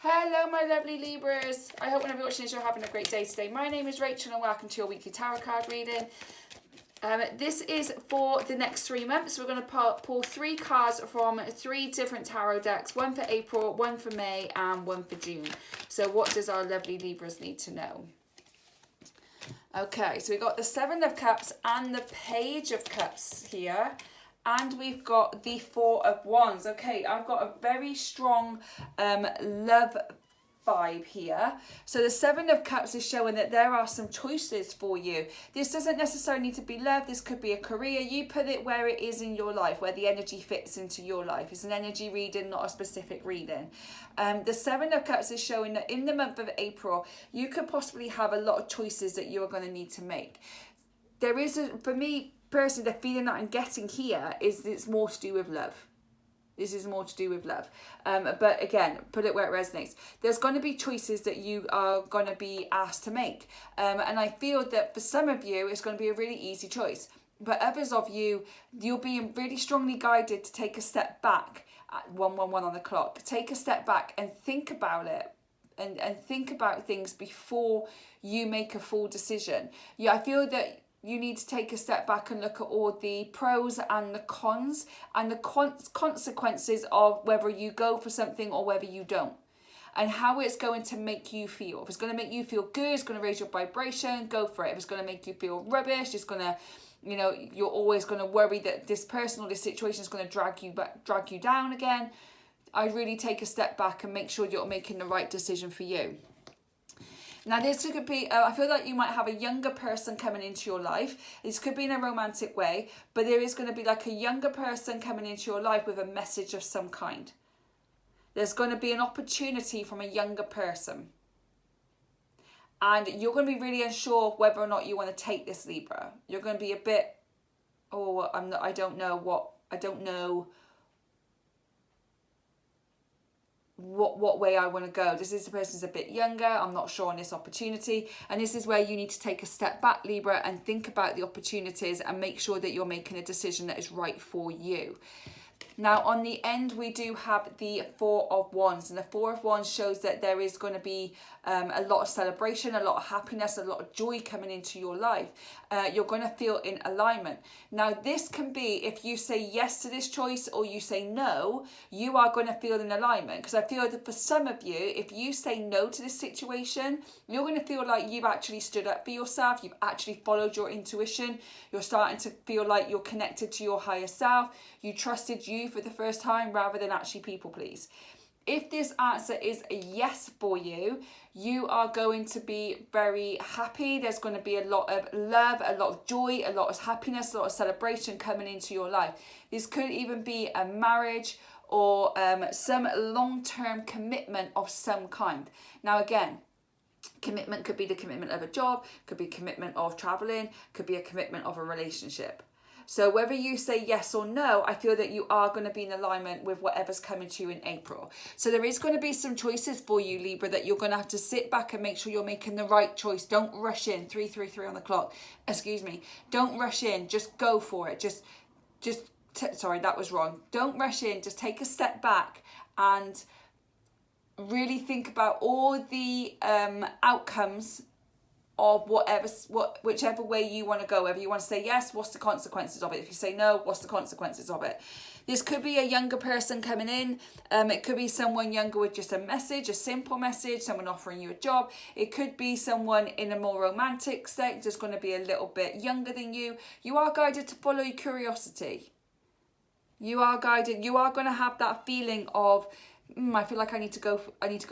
Hello my lovely Libras. I hope whenever you're watching this you're having a great day today. My name is Rachel and welcome to your weekly tarot card reading. This is for the next 3 months. We're going to pull 3 cards from 3 different tarot decks. One for April, one for May and one for June. So what does our lovely Libras need to know? Okay, so we've got the 7 of Cups and the Page of Cups here. And we've got the 4 of Wands. Okay, I've got a very strong love vibe here. So the 7 of Cups is showing that there are some choices for you. This doesn't necessarily need to be love. This could be a career. You put it where it is in your life, where the energy fits into your life. It's an energy reading, not a specific reading. The 7 of Cups is showing that in the month of April, you could possibly have a lot of choices that you are going to need to make. There is, for me, personally, the feeling that I'm getting here is it's more to do with love. This is more to do with love. But again, put it where it resonates. There's going to be choices that you are going to be asked to make. And I feel that for some of you, it's going to be a really easy choice. But others of you, you'll be really strongly guided to take a step back at 1:11 on the clock. Take a step back and think about it. And think about things before you make a full decision. Yeah, I feel that you need to take a step back and look at all the pros and the cons and the consequences of whether you go for something or whether you don't, and how it's going to make you feel. If it's going to make you feel good, it's going to raise your vibration, go for it. If it's going to make you feel rubbish, it's going to, you know, you're always going to worry that this person or this situation is going to drag you down again. I really take a step back and make sure you're making the right decision for you. Now this could be, I feel like you might have a younger person coming into your life. This could be in a romantic way, but there is going to be like a younger person coming into your life with a message of some kind. There's going to be an opportunity from a younger person. And you're going to be really unsure whether or not you want to take this, Libra. You're going to be a bit, I don't know what way I want to go. This is the person's a bit younger. I'm not sure on this opportunity. And this is where you need to take a step back, Libra, and think about the opportunities and make sure that you're making a decision that is right for you. Now, on the end, we do have the 4 of Wands. And the 4 of Wands shows that there is going to be a lot of celebration, a lot of happiness, a lot of joy coming into your life. You're going to feel in alignment. Now, this can be, if you say yes to this choice or you say no, you are going to feel in alignment. Because I feel that for some of you, if you say no to this situation, you're going to feel like you've actually stood up for yourself. You've actually followed your intuition. You're starting to feel like you're connected to your higher self. You trusted you for the first time rather than actually people please. If this answer is a yes for you, you are going to be very happy. There's going to be a lot of love, a lot of joy, a lot of happiness, a lot of celebration coming into your life. This could even be a marriage or some long-term commitment of some kind. Now again, commitment could be the commitment of a job, could be commitment of traveling, could be a commitment of a relationship. So whether you say yes or no, I feel that you are going to be in alignment with whatever's coming to you in April. So there is going to be some choices for you, Libra, that you're going to have to sit back and make sure you're making the right choice. Don't rush in. 333 on the clock. Excuse me. Don't rush in. Just go for it. Sorry, that was wrong. Don't rush in. Just take a step back and really think about all the outcomes of whichever way you want to go. Whether you want to say yes, what's the consequences of it? If you say no, what's the consequences of it? This could be a younger person coming in. It could be someone younger with just a message, a simple message, someone offering you a job. It could be someone in a more romantic state, just going to be a little bit younger than you. You are guided to follow your curiosity. You are guided. You are going to have that feeling of, I feel like I need to go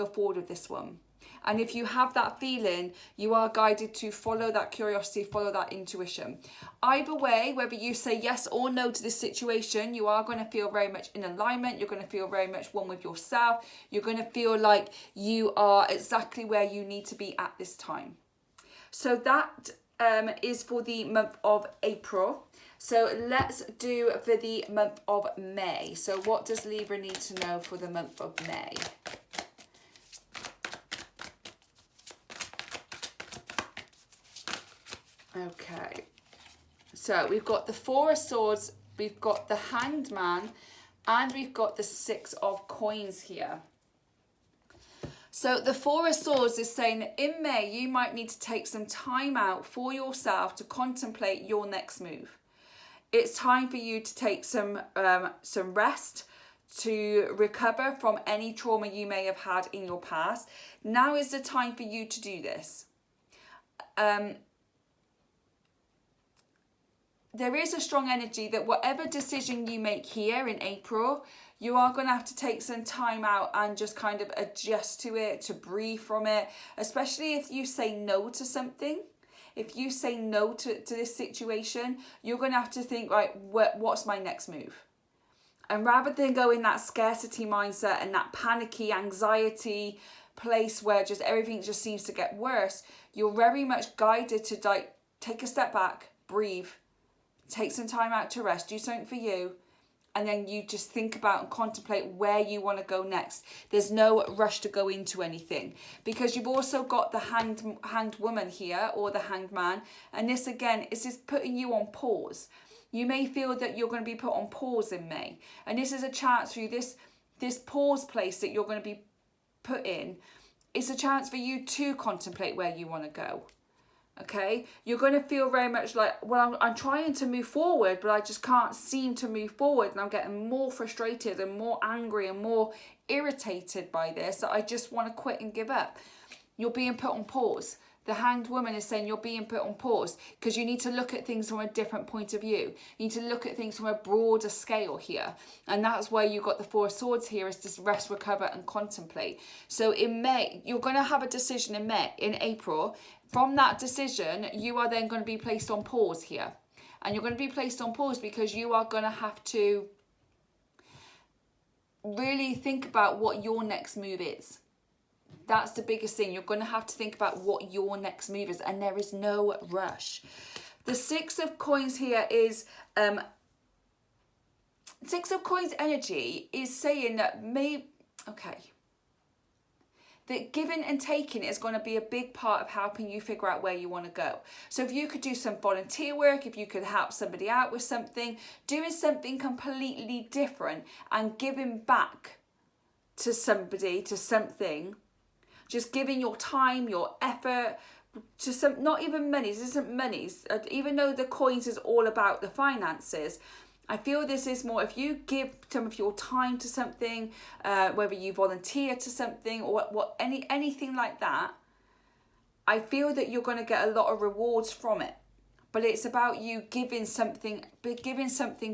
forward with this one. And if you have that feeling, you are guided to follow that curiosity, follow that intuition. Either way, whether you say yes or no to this situation, you are going to feel very much in alignment. You're going to feel very much one with yourself. You're going to feel like you are exactly where you need to be at this time. So that is for the month of April. So let's do for the month of May. So what does Libra need to know for the month of May? Okay, so we've got the 4 of Swords, we've got the Hanged Man, and we've got the 6 of Coins here. So the Four of Swords is saying that in May, you might need to take some time out for yourself to contemplate your next move. It's time for you to take some rest, to recover from any trauma you may have had in your past. Now is the time for you to do this. There is a strong energy that whatever decision you make here in April, you are going to have to take some time out and just kind of adjust to it, to breathe from it, especially if you say no to something. If you say no to this situation, you're going to have to think, right, what's my next move? And rather than go in that scarcity mindset and that panicky anxiety place where just everything just seems to get worse, you're very much guided to like take a step back, breathe, take some time out to rest, do something for you, and then you just think about and contemplate where you want to go next. There's no rush to go into anything, because you've also got the hanged woman here, or the hanged man, and this again is just putting you on pause. You may feel that you're going to be put on pause in May, and this is a chance through this pause place that you're going to be put in. It's a chance for you to contemplate where you want to go. Okay, you're going to feel very much like, well, I'm trying to move forward, but I just can't seem to move forward, and I'm getting more frustrated and more angry and more irritated by this that I just want to quit and give up. You're being put on pause. The hanged woman is saying you're being put on pause because you need to look at things from a different point of view. You need to look at things from a broader scale here. And that's why you've got the Four of Swords here, is to rest, recover and contemplate. So in May, you're going to have a decision in April. From that decision, you are then going to be placed on pause here. And you're going to be placed on pause because you are going to have to really think about what your next move is. That's the biggest thing. You're going to have to think about what your next move is, and there is no rush. The Six of Coins here is Six of Coins energy is saying that that giving and taking is going to be a big part of helping you figure out where you want to go. So if you could do some volunteer work, if you could help somebody out with something, doing something completely different and giving back to somebody, to something, just giving your time, your effort to some, not even money, this isn't money, even though the coins is all about the finances. I feel this is more, if you give some of your time to something, whether you volunteer to something or anything like that, I feel that you're going to get a lot of rewards from it. But it's about you giving something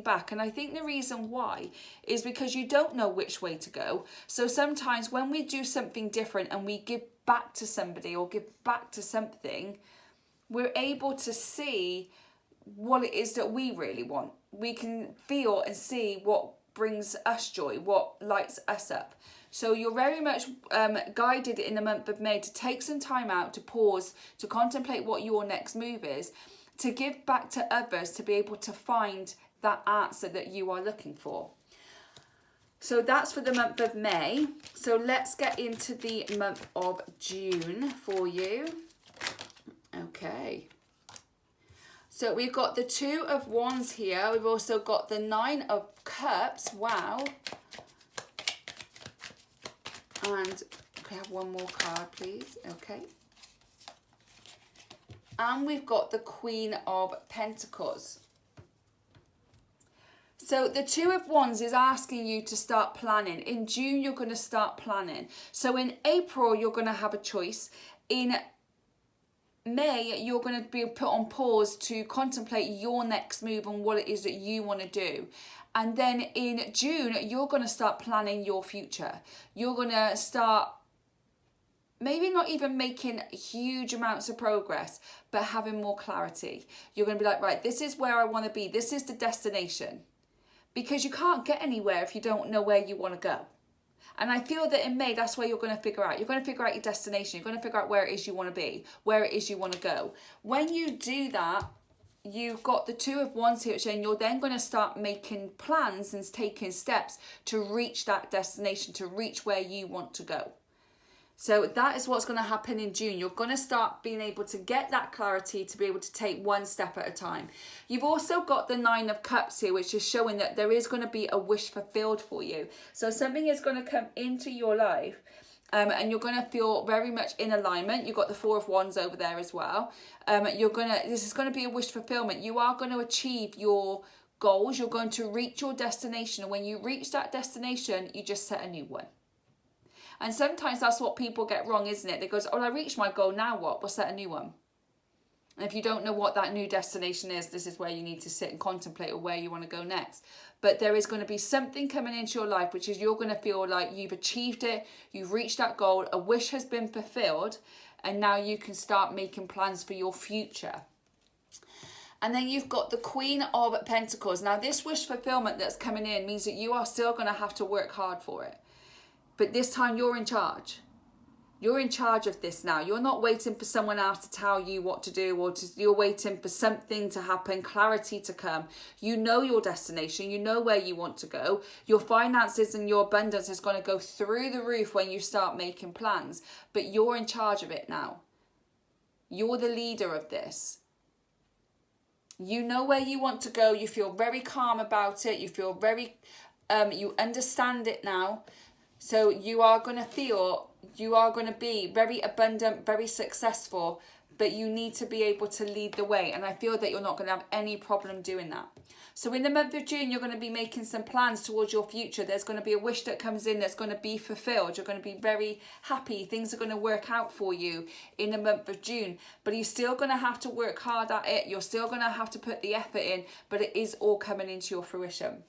back. And I think the reason why is because you don't know which way to go. So sometimes when we do something different and we give back to somebody or give back to something, we're able to see what it is that we really want. We can feel and see what brings us joy, what lights us up. So you're very much guided in the month of May to take some time out, to pause, to contemplate what your next move is, to give back to others, to be able to find that answer that you are looking for. So that's for the month of May. So let's get into the month of June for you. Okay. So we've got the Two of Wands here. We've also got the Nine of Cups. Wow. And can I have one more card, please? Okay. And we've got the Queen of Pentacles. So the Two of Wands is asking you to start planning. In June, you're going to start planning. So in April, you're going to have a choice. In May, you're going to be put on pause to contemplate your next move and what it is that you want to do. And then in June, you're going to start planning your future. You're going to start maybe not even making huge amounts of progress, but having more clarity. You're going to be like, right, this is where I want to be. This is the destination. Because you can't get anywhere if you don't know where you want to go. And I feel that in May, that's where you're going to figure out. You're going to figure out your destination. You're going to figure out where it is you want to be, where it is you want to go. When you do that, you've got the Two of Wands here saying you're then going to start making plans and taking steps to reach that destination, to reach where you want to go. So that is what's going to happen in June. You're going to start being able to get that clarity to be able to take one step at a time. You've also got the Nine of Cups here, which is showing that there is going to be a wish fulfilled for you. So something is going to come into your life and you're going to feel very much in alignment. You've got the Four of Wands over there as well. This is going to be a wish fulfillment. You are going to achieve your goals. You're going to reach your destination. And when you reach that destination, you just set a new one. And sometimes that's what people get wrong, isn't it? They go, oh, I reached my goal, now what? We'll set a new one. And if you don't know what that new destination is, this is where you need to sit and contemplate where you want to go next. But there is going to be something coming into your life, which is you're going to feel like you've achieved it, you've reached that goal, a wish has been fulfilled, and now you can start making plans for your future. And then you've got the Queen of Pentacles. Now this wish fulfillment that's coming in means that you are still going to have to work hard for it. But this time you're in charge. You're in charge of this now. You're not waiting for someone else to tell you what to do, or you're waiting for something to happen, clarity to come. You know your destination. You know where you want to go. Your finances and your abundance is going to go through the roof when you start making plans. But you're in charge of it now. You're the leader of this. You know where you want to go. You feel very calm about it. You feel very, you understand it now. So you are going to be very abundant, very successful, but you need to be able to lead the way. And I feel that you're not going to have any problem doing that. So in the month of June, you're going to be making some plans towards your future. There's going to be a wish that comes in that's going to be fulfilled. You're going to be very happy. Things are going to work out for you in the month of June. But you're still going to have to work hard at it. You're still going to have to put the effort in, but it is all coming into your fruition.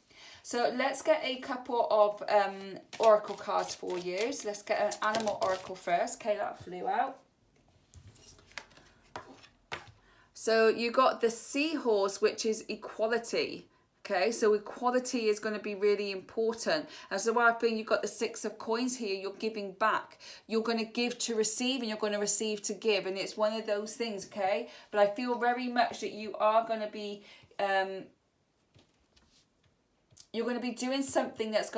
So let's get a couple of oracle cards for you. So let's get an animal oracle first. Okay, that flew out. So you got the seahorse, which is equality. Okay, so equality is going to be really important. And so I think you've got the Six of Coins here. You're giving back. You're going to give to receive, and you're going to receive to give. And it's one of those things, okay? But I feel very much that you are going to be... you're going to be doing something that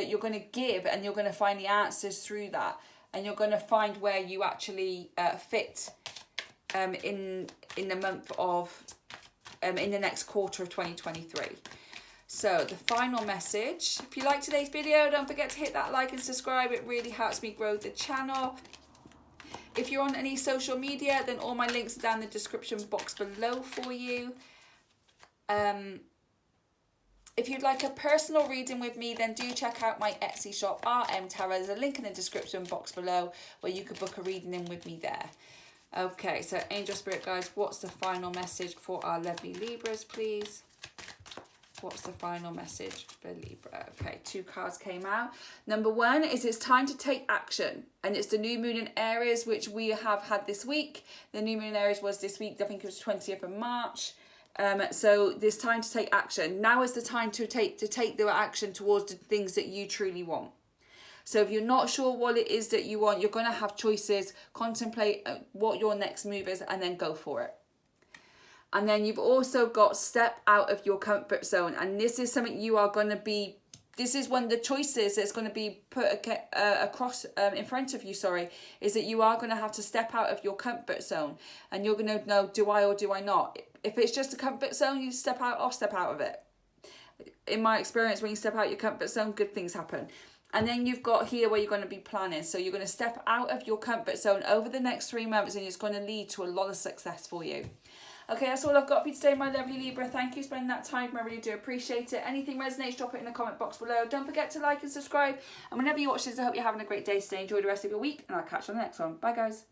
you're going to give, and you're going to find the answers through that, and you're going to find where you actually fit in the month of in the next quarter of 2023. So the final message. If you like today's video, don't forget to hit that like and subscribe. It really helps me grow the channel. If you're on any social media, then all my links are down in the description box below for you. If you'd like a personal reading with me, then do check out my Etsy shop, RM Tarot. There's a link in the description box below where you could book a reading in with me there. Okay, so Angel Spirit Guides, what's the final message for our lovely Libras, please? What's the final message for Libra? Okay, 2 cards came out. Number 1 is it's time to take action. And it's the new moon in Aries, which we have had this week. The new moon in Aries was this week, I think it was 20th of March. So there's time to take action. Now is the time to take the action towards the things that you truly want. So if you're not sure what it is that you want, you're going to have choices. Contemplate what your next move is and then go for it. And then you've also got step out of your comfort zone. And this is something you are going to be, this is one of the choices that's going to be put across in front of you, is that you are going to have to step out of your comfort zone. And you're going to know, do I or do I not? If it's just a comfort zone, you step out or step out of it. In my experience, when you step out your comfort zone, good things happen. And then you've got here where you're going to be planning. So you're going to step out of your comfort zone over the next 3 months, and it's going to lead to a lot of success for you. Okay, that's all I've got for you today, my lovely Libra. Thank you for spending that time. I really do appreciate it. Anything resonates, drop it in the comment box below. Don't forget to like and subscribe. And whenever you watch this, I hope you're having a great day today. Enjoy the rest of your week, and I'll catch you on the next one. Bye, guys.